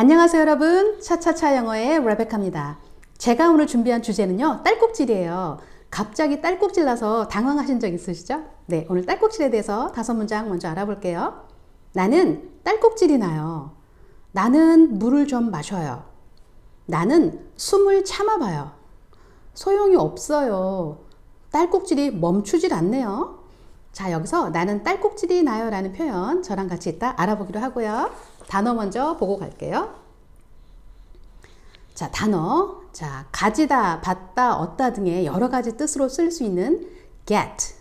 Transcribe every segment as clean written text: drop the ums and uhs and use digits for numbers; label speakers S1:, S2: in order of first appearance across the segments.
S1: 안녕하세요 여러분, 차차차 영어의 레베카입니다. 제가 오늘 준비한 주제는요, 딸꾹질이에요. 갑자기 딸꾹질 나서 당황하신 적 있으시죠? 네, 오늘 딸꾹질에 대해서 5문장 먼저 알아볼게요. 나는 딸꾹질이 나요. 나는 물을 좀 마셔요. 나는 숨을 참아봐요. 소용이 없어요. 딸꾹질이 멈추질 않네요. 자, 여기서 나는 딸꾹질이 나요 라는 표현 저랑 같이 이따 알아보기로 하고요. 단어 먼저 보고 갈게요. 자, 단어. 자, 가지다, 받다, 얻다 등의 여러 가지 뜻으로 쓸 수 있는 get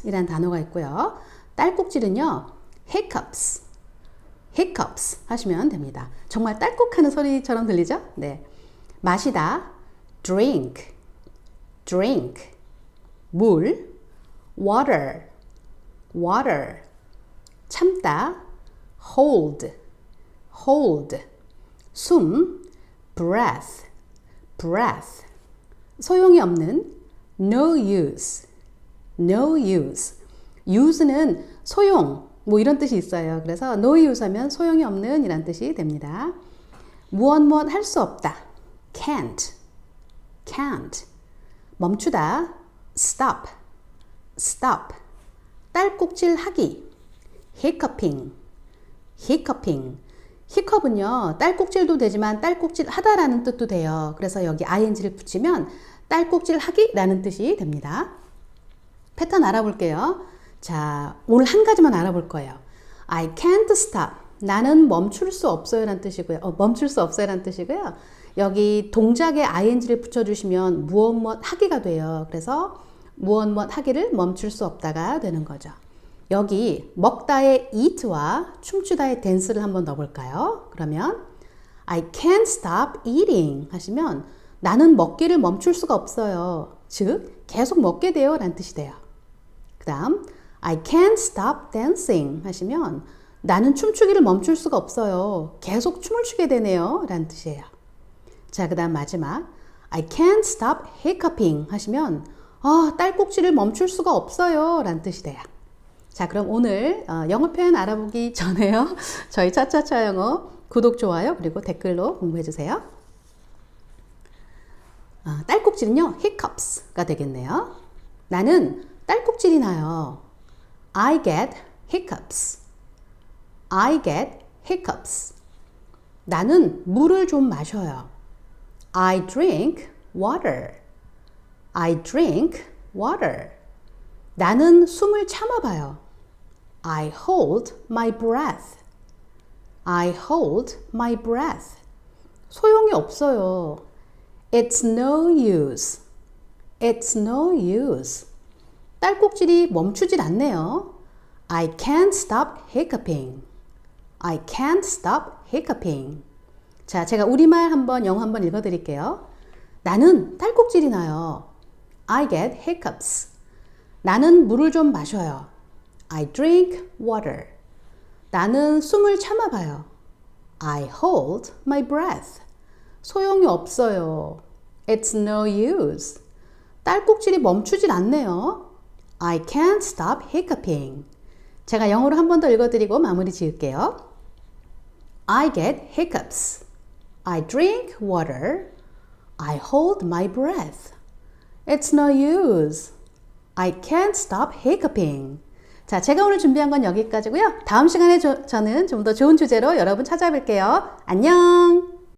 S1: 이라는 단어가 있고요. 딸꾹질은요, hiccups 하시면 됩니다. 정말 딸꾹하는 소리처럼 들리죠? 네. 마시다, drink 물, water 참다, hold 숨, breath 소용이 없는, no use use는 소용 뭐 이런 뜻이 있어요. 그래서 no use 하면 소용이 없는 이란 뜻이 됩니다. 무엇 할 수 없다, can't 멈추다, stop 딸꾹질 하기, hiccuping 히컵은요, 딸꾹질도 되지만 딸꾹질 하다라는 뜻도 돼요. 그래서 여기 ing를 붙이면 딸꾹질 하기라는 뜻이 됩니다. 패턴 알아볼게요. 자, 오늘 한 가지만 알아볼 거예요. I can't stop. 나는 멈출 수 없어요 라는 뜻이고요. 여기 동작에 ing를 붙여주시면 무엇 하기가 돼요. 그래서 무엇 하기를 멈출 수 없다가 되는 거죠. 여기 먹다의 eat와 춤추다의 dance를 한번 넣어볼까요? 그러면 I can't stop eating 하시면 나는 먹기를 멈출 수가 없어요. 즉 계속 먹게 돼요 라는 뜻이 돼요. 그 다음 I can't stop dancing 하시면 나는 춤추기를 멈출 수가 없어요. 계속 춤을 추게 되네요 라는 뜻이에요. 자, 그 다음 마지막 I can't stop hiccuping 하시면 딸꾹질을 멈출 수가 없어요 라는 뜻이 돼요. 자, 그럼 오늘 영어 표현 알아보기 전에요. 저희 차차차 영어 구독, 좋아요, 그리고 댓글로 공부해 주세요. 딸꾹질은요, hiccups가 되겠네요. 나는 딸꾹질이 나요. I get hiccups. 나는 물을 좀 마셔요. I drink water. 나는 숨을 참아봐요. I hold my breath. 소용이 없어요. It's no use. 딸꾹질이 멈추질 않네요. I can't stop hiccuping. 자, 제가 우리말 한번 영어 한번 읽어드릴게요. 나는 딸꾹질이 나요. I get hiccups. 나는 물을 좀 마셔요. I drink water. 나는 숨을 참아봐요. I hold my breath. 소용이 없어요. It's no use. 딸꾹질이 멈추질 않네요. I can't stop hiccuping. 제가 영어로 한 번 더 읽어드리고 마무리 지을게요. I get hiccups. I drink water. I hold my breath. It's no use. I can't stop hiccuping. 자, 제가 오늘 준비한 건 여기까지고요. 다음 시간에 저는 좀 더 좋은 주제로 여러분 찾아뵐게요. 안녕!